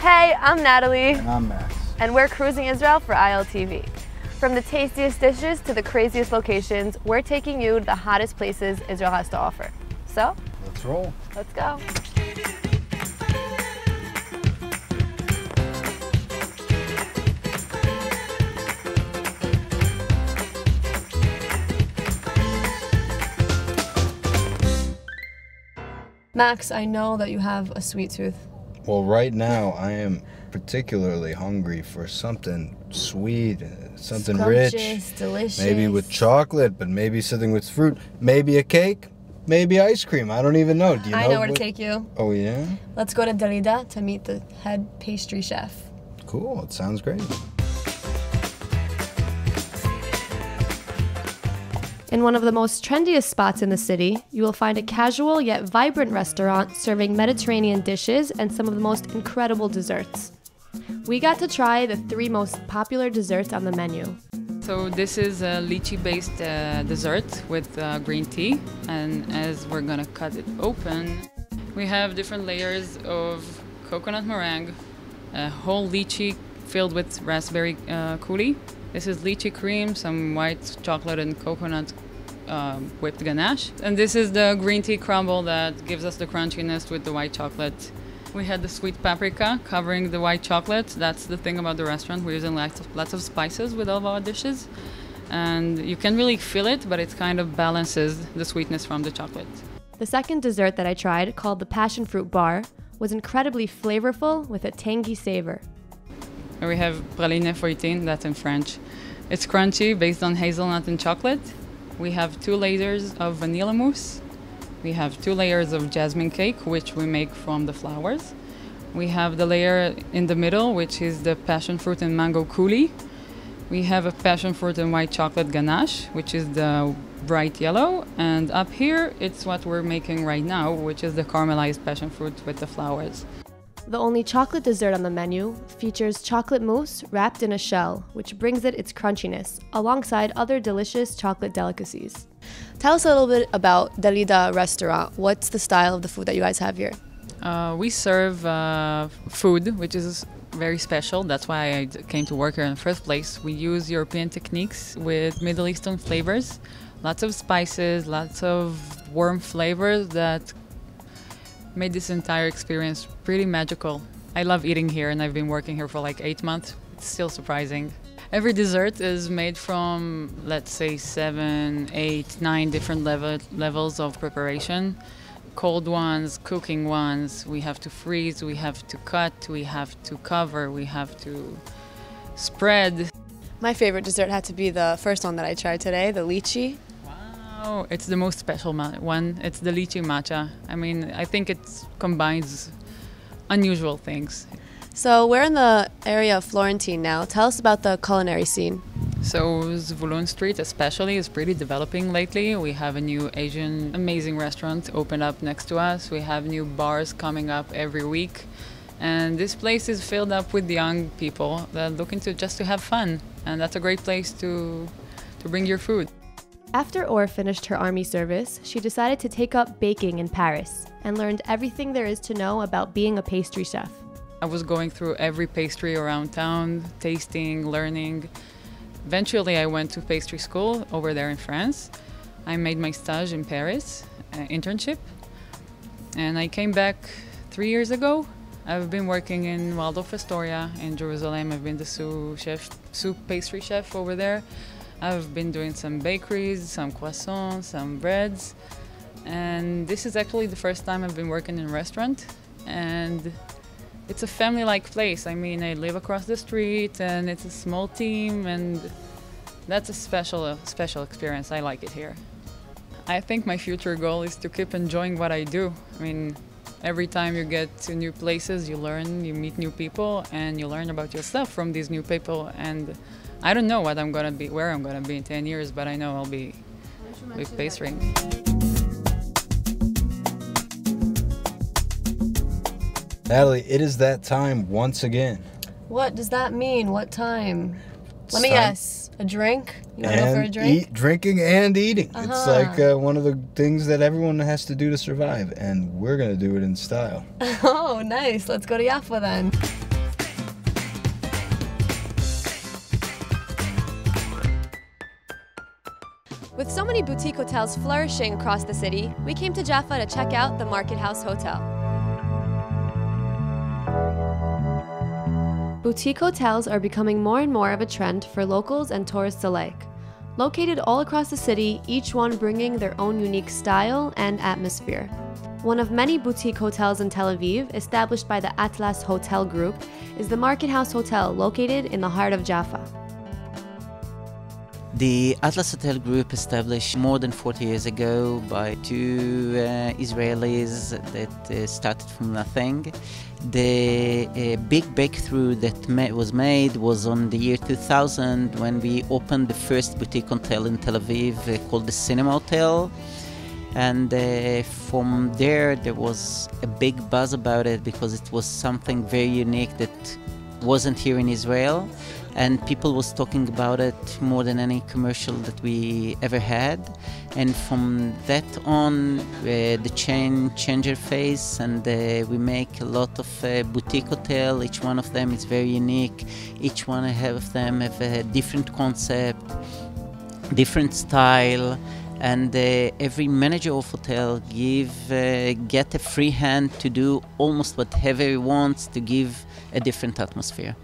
Hey, I'm Natalie. And I'm Max. And we're cruising Israel for ILTV. From the tastiest dishes to the craziest locations, we're taking you to the hottest places Israel has to offer. So, let's roll. Let's go. Max, I know that you have a sweet tooth. Well, right now I am particularly hungry for something sweet, something Scrumptious, rich. Delicious. Maybe with chocolate, but maybe something with fruit. Maybe a cake. Maybe ice cream. I don't even know. Do you know? I know where to take you. Oh, yeah? Let's go to Dalida to meet the head pastry chef. Cool. It sounds great. In one of the most trendiest spots in the city, you will find a casual yet vibrant restaurant serving Mediterranean dishes and some of the most incredible desserts. We got to try the 3 most popular desserts on the menu. So this is a lychee-based dessert with green tea, and as we're gonna cut it open, we have different layers of coconut meringue, a whole lychee filled with raspberry coulis. This is lychee cream, some white chocolate and coconut whipped ganache. And this is the green tea crumble that gives us the crunchiness with the white chocolate. We had the sweet paprika covering the white chocolate. That's the thing about the restaurant. We're using lots of spices with all of our dishes. And you can really feel it, but it kind of balances the sweetness from the chocolate. The second dessert that I tried, called the passion fruit bar, was incredibly flavorful with a tangy savor. And we have praline feuilletine, that's in French. It's crunchy, based on hazelnut and chocolate. We have 2 layers of vanilla mousse. We have 2 layers of jasmine cake, which we make from the flowers. We have the layer in the middle, which is the passion fruit and mango coulis. We have a passion fruit and white chocolate ganache, which is the bright yellow. And up here, it's what we're making right now, which is the caramelized passion fruit with the flowers. The only chocolate dessert on the menu features chocolate mousse wrapped in a shell, which brings it its crunchiness, alongside other delicious chocolate delicacies. Tell us a little bit about Dalida restaurant. What's the style of the food that you guys have here? We serve food, which is very special. That's why I came to work here in the first place. We use European techniques with Middle Eastern flavors, lots of spices, lots of warm flavors that made this entire experience pretty magical. I love eating here, and I've been working here for like 8 months. It's still surprising. Every dessert is made from, let's say, 7, 8, 9 different levels of preparation. Cold ones, cooking ones, we have to freeze, we have to cut, we have to cover, we have to spread. My favorite dessert had to be the first one that I tried today, the lychee. Oh, it's the most special one. It's the lychee matcha. I mean, I think it combines unusual things. So we're in the area of Florentine now. Tell us about the culinary scene. So Zvulun Street especially is pretty developing lately. We have a new Asian amazing restaurant opened up next to us. We have new bars coming up every week. And this place is filled up with young people that are looking just to have fun. And that's a great place to bring your food. After Or finished her army service, she decided to take up baking in Paris and learned everything there is to know about being a pastry chef. I was going through every pastry around town, tasting, learning. Eventually, I went to pastry school over there in France. I made my stage in Paris, internship, and I came back 3 years ago. I've been working in Waldorf Astoria in Jerusalem. I've been the sous pastry chef over there. I've been doing some bakeries, some croissants, some breads, and this is actually the first time I've been working in a restaurant, and it's a family-like place. I mean, I live across the street, and it's a small team, and that's a special experience. I like it here. I think my future goal is to keep enjoying what I do. I mean, every time you get to new places, you learn, you meet new people, and you learn about yourself from these new people. And I don't know what I'm gonna be, where I'm gonna be in 10 years, but I know I'll be with pastry. Natalie, it is that time once again. What does that mean? What time? Let me guess. A drink? You want to go for a drink? Drinking and eating. It's like one of the things that everyone has to do to survive, and we're going to do it in style. Oh, nice. Let's go to Jaffa then. With so many boutique hotels flourishing across the city, we came to Jaffa to check out the Market House Hotel. Boutique hotels are becoming more and more of a trend for locals and tourists alike. Located all across the city, each one bringing their own unique style and atmosphere. One of many boutique hotels in Tel Aviv, established by the Atlas Hotel Group, is the Market House Hotel, located in the heart of Jaffa. The Atlas Hotel Group established more than 40 years ago by two Israelis that started from nothing. The big breakthrough that was made was on the year 2000 when we opened the first boutique hotel in Tel Aviv called the Cinema Hotel. And from there was a big buzz about it because it was something very unique that wasn't here in Israel. And people was talking about it more than any commercial that we ever had. And from that on, the chain changed their face, and we make a lot of boutique hotel. Each one of them is very unique. Each one of them have a different concept, different style. And every manager of hotel get a free hand to do almost whatever he wants to give a different atmosphere.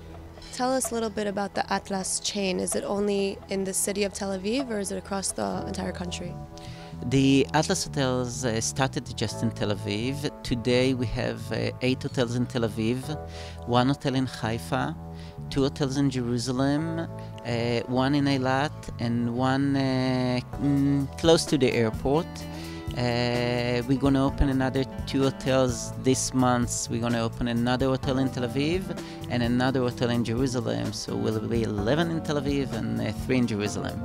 Tell us a little bit about the Atlas chain. Is it only in the city of Tel Aviv, or is it across the entire country? The Atlas hotels started just in Tel Aviv. Today we have 8 hotels in Tel Aviv, 1 hotel in Haifa, 2 hotels in Jerusalem, 1 in Eilat, and 1 close to the airport. We're going to open another 2 hotels this month. We're going to open another hotel in Tel Aviv and another hotel in Jerusalem. So we'll be 11 in Tel Aviv and 3 in Jerusalem.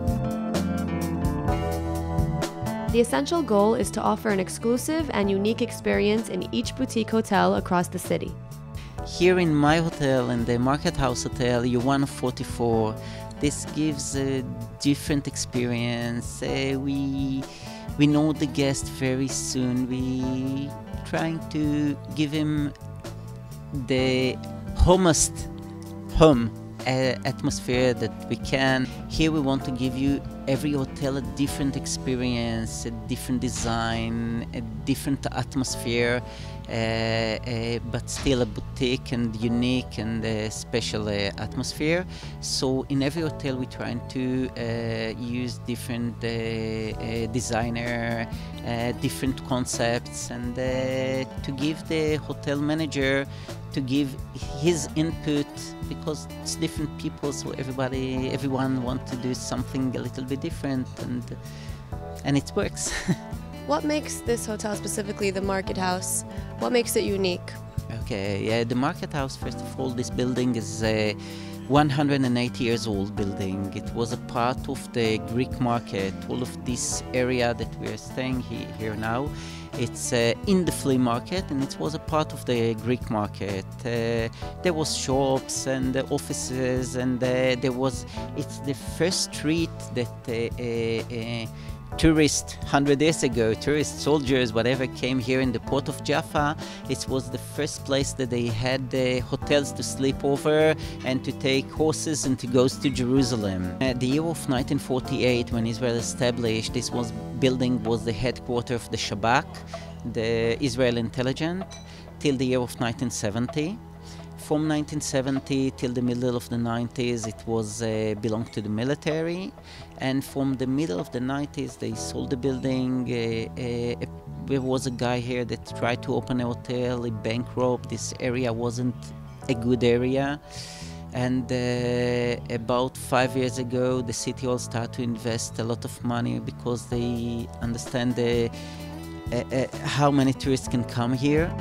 The essential goal is to offer an exclusive and unique experience in each boutique hotel across the city. Here in my hotel, in the Market House Hotel, you're one of 44. This gives a different experience. We know the guest very soon. We trying to give him the home atmosphere that we can. Here we want to give you every hotel a different experience, a different design, a different atmosphere, but still a boutique and unique and special atmosphere. So in every hotel we're trying to use different designer, different concepts, and to give the hotel manager to give his input, because it's different people, so everyone wants to do something a little bit different, and it works. What makes this hotel, specifically the Market House, what makes it unique? Okay, yeah, the Market House, first of all, this building is a 180 years old building. It was a part of the Greek market. All of this area that we are staying here now, it's in the flea market, and it was a part of the Greek market. There was shops and offices, and it's the first street that tourists 100 years ago, tourists, soldiers, whatever, came here in the port of Jaffa. It was the first place that they had hotels to sleep over and to take horses and to go to Jerusalem. The year of 1948, when Israel established, this building was the headquarters of the Shabak, the Israel intelligence, till the year of 1970. From 1970 till the middle of the 90s, it was belonged to the military, and from the middle of the 90s, they sold the building. There was a guy here that tried to open a hotel, he bankrupt. This area wasn't a good area, and about 5 years ago, the city hall started to invest a lot of money because they understand how many tourists can come here.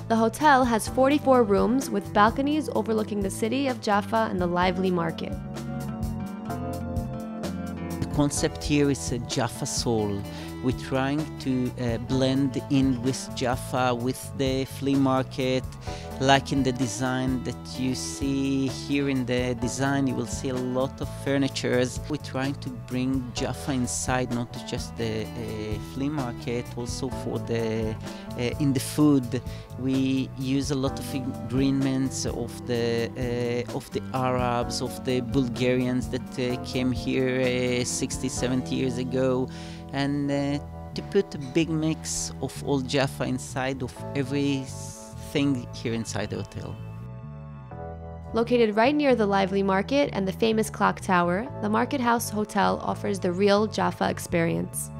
The hotel has 44 rooms with balconies overlooking the city of Jaffa and the lively market. The concept here is a Jaffa soul. We're trying to blend in with Jaffa, with the flea market, like in the design that you see here. In the design you will see a lot of furnitures. We're trying to bring Jaffa inside, not just the flea market, also for the in the food. We use a lot of ingredients of the Arabs, of the Bulgarians that came here 60, 70 years ago, and to put a big mix of all Jaffa inside of everything here inside the hotel. Located right near the lively market and the famous clock tower, the Market House Hotel offers the real Jaffa experience.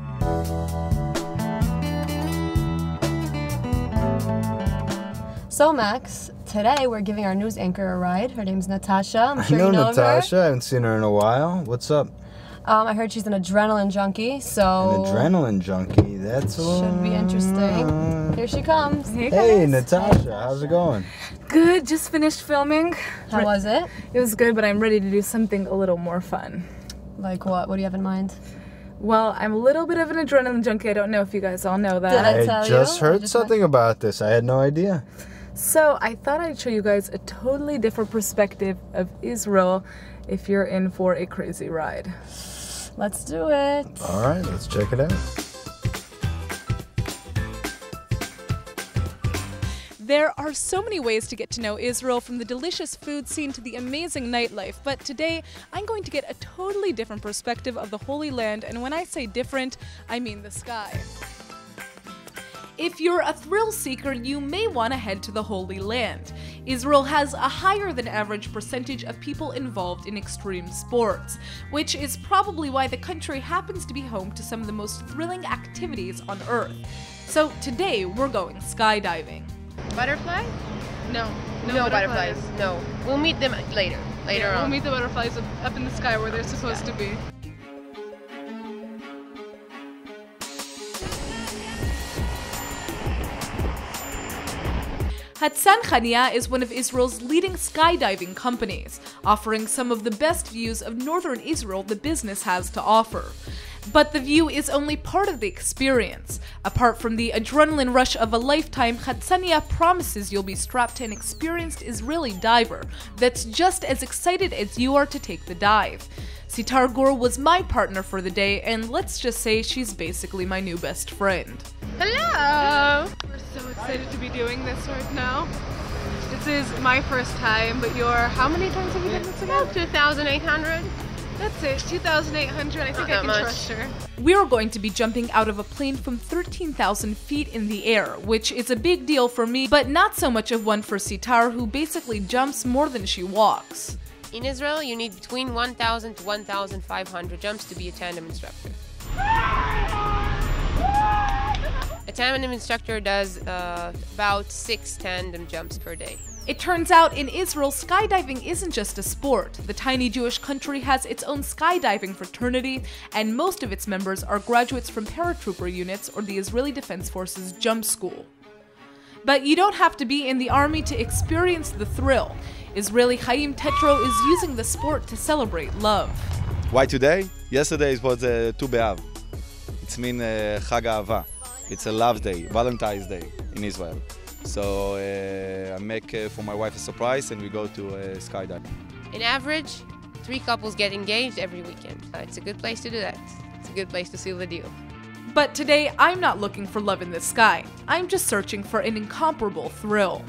So Max, today we're giving our news anchor a ride. Her name's Natasha. I'm sure you know Natasha. Her. I haven't seen her in a while. What's up? I heard she's an adrenaline junkie, so... An adrenaline junkie? That's should be interesting. Here she comes. Hey, Natasha. How's it going? Good, just finished filming. How was it? It was good, but I'm ready to do something a little more fun. Like what? What do you have in mind? Well, I'm a little bit of an adrenaline junkie. I don't know if you guys all know that. Did I tell I just you? heard something about this. I had no idea. So I thought I'd show you guys a totally different perspective of Israel if you're in for a crazy ride. Let's do it. All right, let's check it out. There are so many ways to get to know Israel, from the delicious food scene to the amazing nightlife, but today I'm going to get a totally different perspective of the Holy Land, and when I say different, I mean the sky. If you're a thrill seeker, you may want to head to the Holy Land. Israel has a higher than average percentage of people involved in extreme sports, which is probably why the country happens to be home to some of the most thrilling activities on Earth. So today we're going skydiving. Butterfly? No Butterflies. No. We'll meet them later on. We'll meet the butterflies up in the sky where they're supposed to be. Hatsan Khania is one of Israel's leading skydiving companies, offering some of the best views of northern Israel the business has to offer. But the view is only part of the experience. Apart from the adrenaline rush of a lifetime, Hatsania promises you'll be strapped to an experienced Israeli diver that's just as excited as you are to take the dive. Sitar Gur was my partner for the day, and let's just say she's basically my new best friend. Hello! We're so excited to be doing this right now. This is my first time, but how many times have you done this again? 2,800. That's it, 2,800. I think I can trust her. We're going to be jumping out of a plane from 13,000 feet in the air, which is a big deal for me, but not so much of one for Sitar, who basically jumps more than she walks. In Israel, you need between 1,000 to 1,500 jumps to be a tandem instructor. A tandem instructor does about 6 tandem jumps per day. It turns out in Israel, skydiving isn't just a sport. The tiny Jewish country has its own skydiving fraternity, and most of its members are graduates from paratrooper units or the Israeli Defense Forces jump school. But you don't have to be in the army to experience the thrill. Israeli Chaim Tetro is using the sport to celebrate love. Why today? Yesterday was Tu B'Av. It's mean Chag Ahava. It's a love day, Valentine's Day in Israel. So I make for my wife a surprise and we go to skydiving. In average, 3 couples get engaged every weekend. It's a good place to do that. It's a good place to seal the deal. But today, I'm not looking for love in the sky. I'm just searching for an incomparable thrill.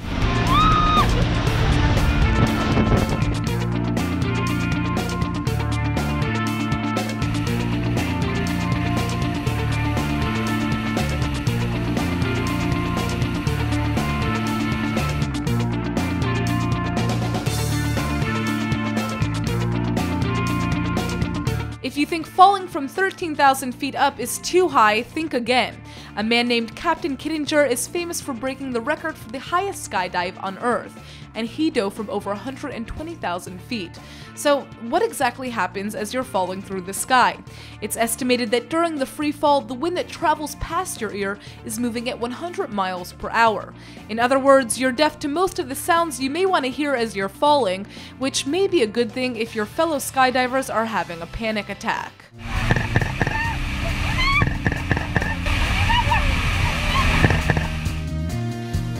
If you think falling from 13,000 feet up is too high, think again. A man named Captain Kittinger is famous for breaking the record for the highest skydive on Earth, and he dove from over 120,000 feet. So what exactly happens as you're falling through the sky? It's estimated that during the free fall, the wind that travels past your ear is moving at 100 miles per hour. In other words, you're deaf to most of the sounds you may want to hear as you're falling, which may be a good thing if your fellow skydivers are having a panic attack.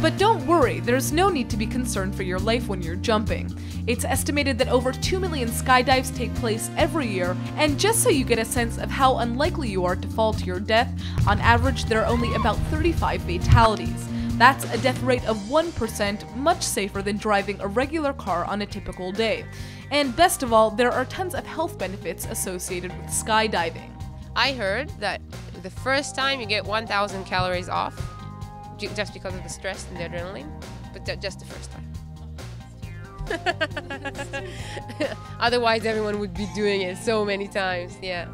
But don't worry, there's no need to be concerned for your life when you're jumping. It's estimated that over 2 million skydives take place every year, and just so you get a sense of how unlikely you are to fall to your death, on average there are only about 35 fatalities. That's a death rate of 1%, much safer than driving a regular car on a typical day. And best of all, there are tons of health benefits associated with skydiving. I heard that the first time you get 1,000 calories off, just because of the stress and the adrenaline, but just the first time. Otherwise, everyone would be doing it so many times, yeah.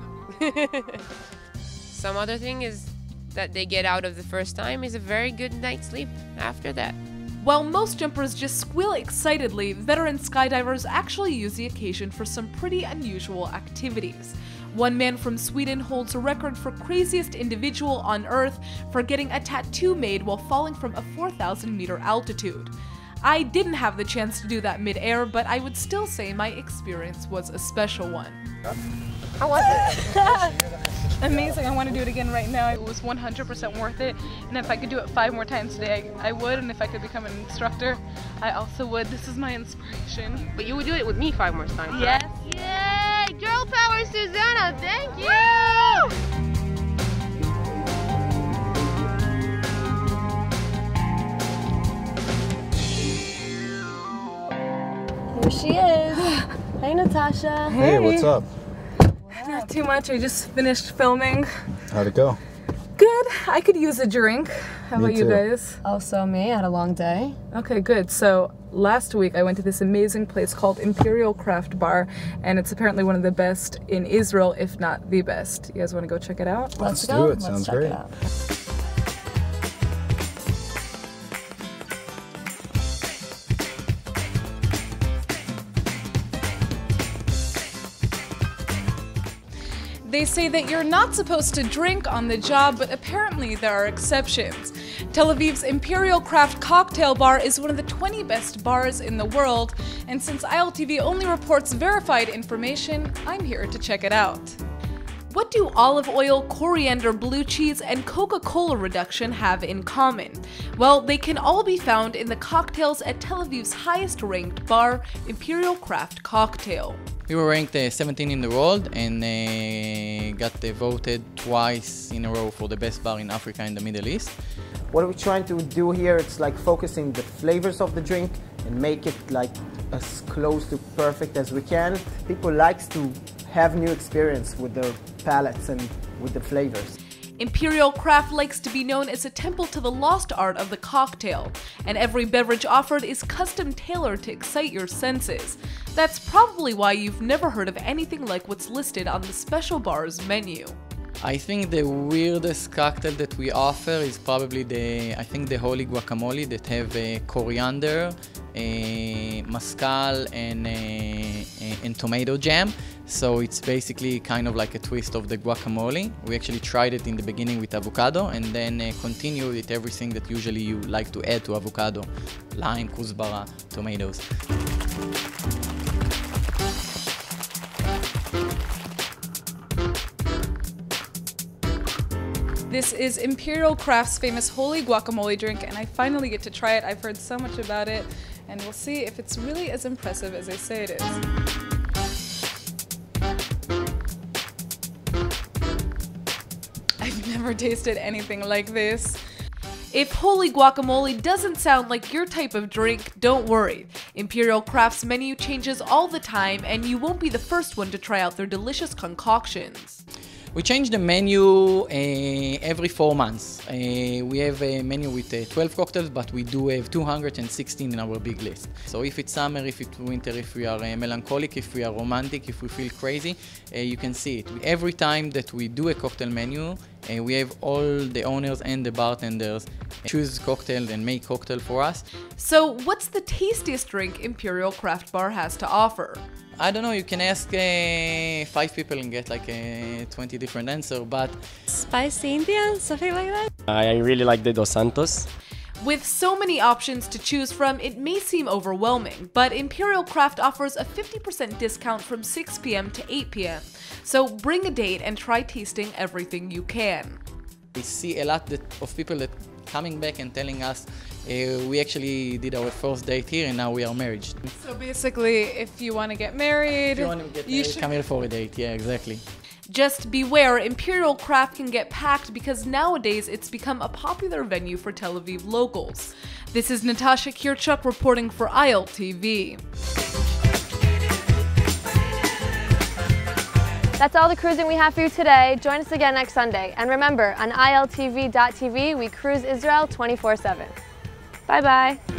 Some other thing is that they get out of the first time is a very good night's sleep after that. While most jumpers just squeal excitedly, veteran skydivers actually use the occasion for some pretty unusual activities. One man from Sweden holds a record for craziest individual on Earth for getting a tattoo made while falling from a 4,000-meter altitude. I didn't have the chance to do that mid-air, but I would still say my experience was a special one. How was it? Amazing. I want to do it again right now. It was 100% worth it, and if I could do it 5 more times today, I would, and if I could become an instructor, I also would. This is my inspiration. But you would do it with me 5 more times, Yes. right? Yay! Girl power, Susanna! Thank you! Here she is. Hey, Natasha. Hey, what's up? Not too much. I just finished filming. How'd it go? Good. I could use a drink. How Me about you too. guys? Also me, I had a long day. Okay, good. So last week I went to this amazing place called Imperial Craft Bar, and it's apparently one of the best in Israel, if not the best. You guys want to go check it out? Let's go. do it. Let's Sounds check great. it out. They say that you're not supposed to drink on the job, but apparently there are exceptions. Tel Aviv's Imperial Craft Cocktail Bar is one of the 20 best bars in the world, and since ILTV only reports verified information, I'm here to check it out. What do olive oil, coriander, blue cheese, and Coca-Cola reduction have in common? Well, they can all be found in the cocktails at Tel Aviv's highest-ranked bar, Imperial Craft Cocktail. We were ranked 17 in the world and got voted twice in a row for the best bar in Africa and the Middle East. What we're trying to do here, it's like focusing the flavors of the drink and make it like as close to perfect as we can. People like to have new experience with their palates and with the flavors. Imperial Craft likes to be known as a temple to the lost art of the cocktail, and every beverage offered is custom tailored to excite your senses. That's probably why you've never heard of anything like what's listed on the special bar's menu. I think the weirdest cocktail that we offer is probably the holy guacamole that have coriander, mescal, and tomato jam. So it's basically kind of like a twist of the guacamole. We actually tried it in the beginning with avocado and then continue with everything that usually you like to add to avocado: lime, kuzbara, tomatoes. This is Imperial Craft's famous holy guacamole drink, and I finally get to try it. I've heard so much about it, and we'll see if it's really as impressive as they say it is. I've never tasted anything like this. If holy guacamole doesn't sound like your type of drink, don't worry. Imperial Craft's menu changes all the time, and you won't be the first one to try out their delicious concoctions. We change the menu every 4 months. We have a menu with 12 cocktails, but we do have 216 in our big list. So if it's summer, if it's winter, if we are melancholic, if we are romantic, if we feel crazy, you can see it. Every time that we do a cocktail menu, we have all the owners and the bartenders choose cocktail and make cocktail for us. So what's the tastiest drink Imperial Craft Bar has to offer? I don't know, you can ask 5 people and get like 20 different answers, but... Spicy Indian, something like that? I really like the Dos Santos. With so many options to choose from, it may seem overwhelming, but Imperial Craft offers a 50% discount from 6 p.m. to 8 p.m. So bring a date and try tasting everything you can. We see a lot of people that coming back and telling us we actually did our first date here and now we are married. So basically, if you want to get married, If you want to get married, come here for a date. Yeah, exactly. Just beware, Imperial Craft can get packed because nowadays it's become a popular venue for Tel Aviv locals. This is Natasha Kirchuk reporting for ILTV. That's all the cruising we have for you today. Join us again next Sunday. And remember, on ILTV.tv, we cruise Israel 24/7. Bye-bye.